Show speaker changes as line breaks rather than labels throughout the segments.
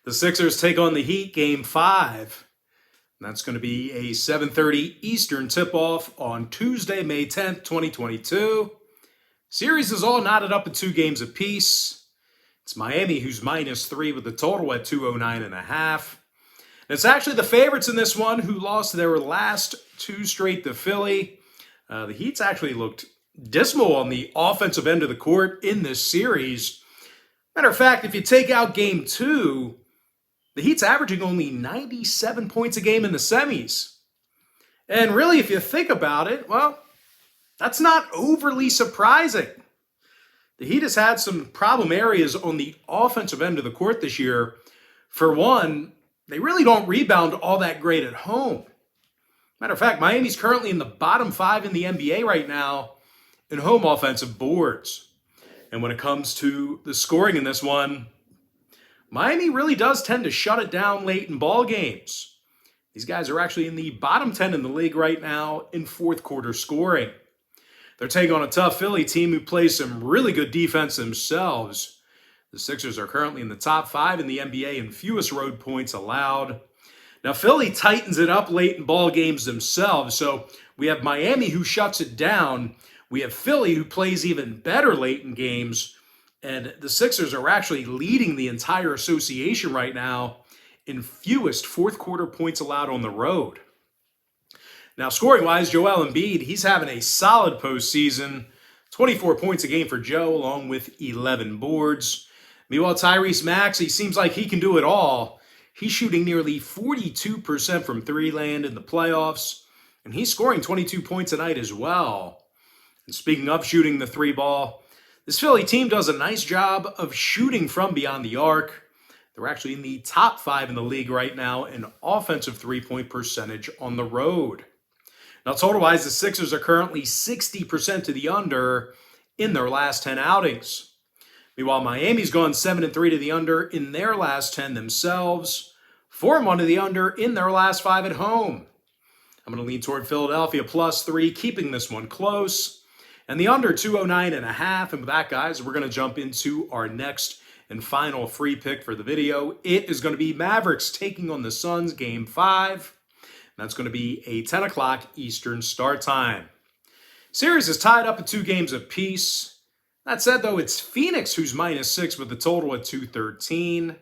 The Sixers take on the Heat Game 5. And that's going to be a 7:30 Eastern tip-off on Tuesday, May 10th, 2022. Series is all knotted up at 2 games apiece. It's Miami who's -3 with the total at 209.5. And it's actually the favorites in this one who lost their last 2 straight to Philly. The Heat's actually looked dismal on the offensive end of the court in this series. Matter of fact, if you take out Game 2, the Heat's averaging only 97 points a game in the semis. And really, if you think about it, well, that's not overly surprising. The Heat has had some problem areas on the offensive end of the court this year. For one, they really don't rebound all that great at home. Matter of fact, Miami's currently in the bottom 5 in the NBA right now in home offensive boards. And when it comes to the scoring in this one, Miami really does tend to shut it down late in ball games. These guys are actually in the bottom 10 in the league right now in fourth quarter scoring. They're taking on a tough Philly team who plays some really good defense themselves. The Sixers are currently in the top 5 in the NBA in fewest road points allowed. Now, Philly tightens it up late in ball games themselves. So we have Miami who shuts it down. We have Philly who plays even better late in games. And the Sixers are actually leading the entire association right now in fewest fourth quarter points allowed on the road. Now, scoring-wise, Joel Embiid, he's having a solid postseason. 24 points a game for Joe, along with 11 boards. Meanwhile, Tyrese Maxey seems like he can do it all. He's shooting nearly 42% from three-land in the playoffs, and he's scoring 22 points a night as well. And speaking of shooting the three ball, this Philly team does a nice job of shooting from beyond the arc. They're actually in the top 5 in the league right now in offensive three-point percentage on the road. Now, total-wise, the Sixers are currently 60% to the under in their last 10 outings. Meanwhile, Miami's gone 7-3 to the under in their last 10 themselves, 4-1 to the under in their last 5 at home. I'm going to lean toward Philadelphia +3, keeping this one close. And the under 209.5. And with that, guys, we're going to jump into our next and final free pick for the video. It is going to be Mavericks taking on the Suns, Game 5. That's going to be a 10 o'clock Eastern start time. Series is tied up at 2 games apiece. That said, though, it's Phoenix who's -6 with the total at 213.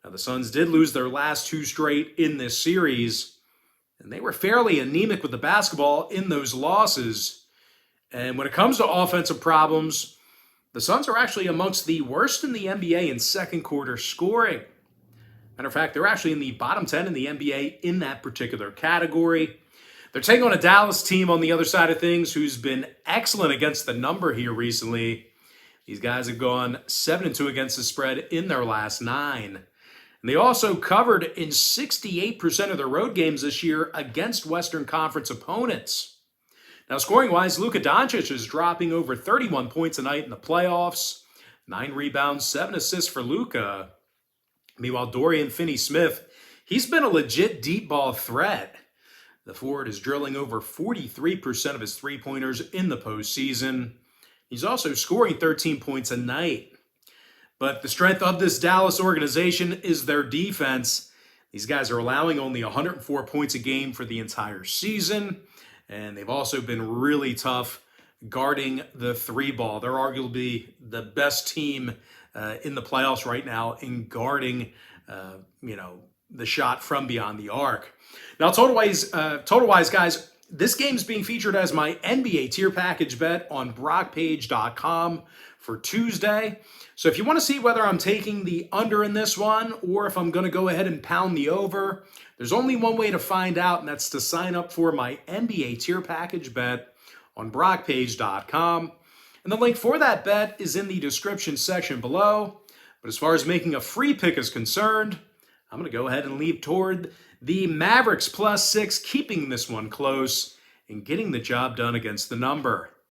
Now, the Suns did lose their last 2 straight in this series, and they were fairly anemic with the basketball in those losses. And when it comes to offensive problems, the Suns are actually amongst the worst in the NBA in second quarter scoring. Matter of fact, they're actually in the bottom 10 in the NBA in that particular category. They're taking on a Dallas team on the other side of things who's been excellent against the number here recently. These guys have gone 7-2 against the spread in their last 9. And they also covered in 68% of their road games this year against Western Conference opponents. Now, scoring-wise, Luka Doncic is dropping over 31 points a night in the playoffs. 9 rebounds, 7 assists for Luka. Meanwhile, Dorian Finney-Smith, he's been a legit deep ball threat. The forward is drilling over 43% of his three-pointers in the postseason. He's also scoring 13 points a night. But the strength of this Dallas organization is their defense. These guys are allowing only 104 points a game for the entire season. And they've also been really tough guarding the three ball. They're arguably the best team in the playoffs right now in guarding, the shot from beyond the arc. Now, total-wise, guys, this game is being featured as my NBA tier package bet on BrockPage.com for Tuesday. So if you want to see whether I'm taking the under in this one or if I'm going to go ahead and pound the over, there's only one way to find out, and that's to sign up for my NBA tier package bet on BrockPage.com. And the link for that bet is in the description section below. But as far as making a free pick is concerned, I'm going to go ahead and lean toward the Mavericks +6, keeping this one close and getting the job done against the number.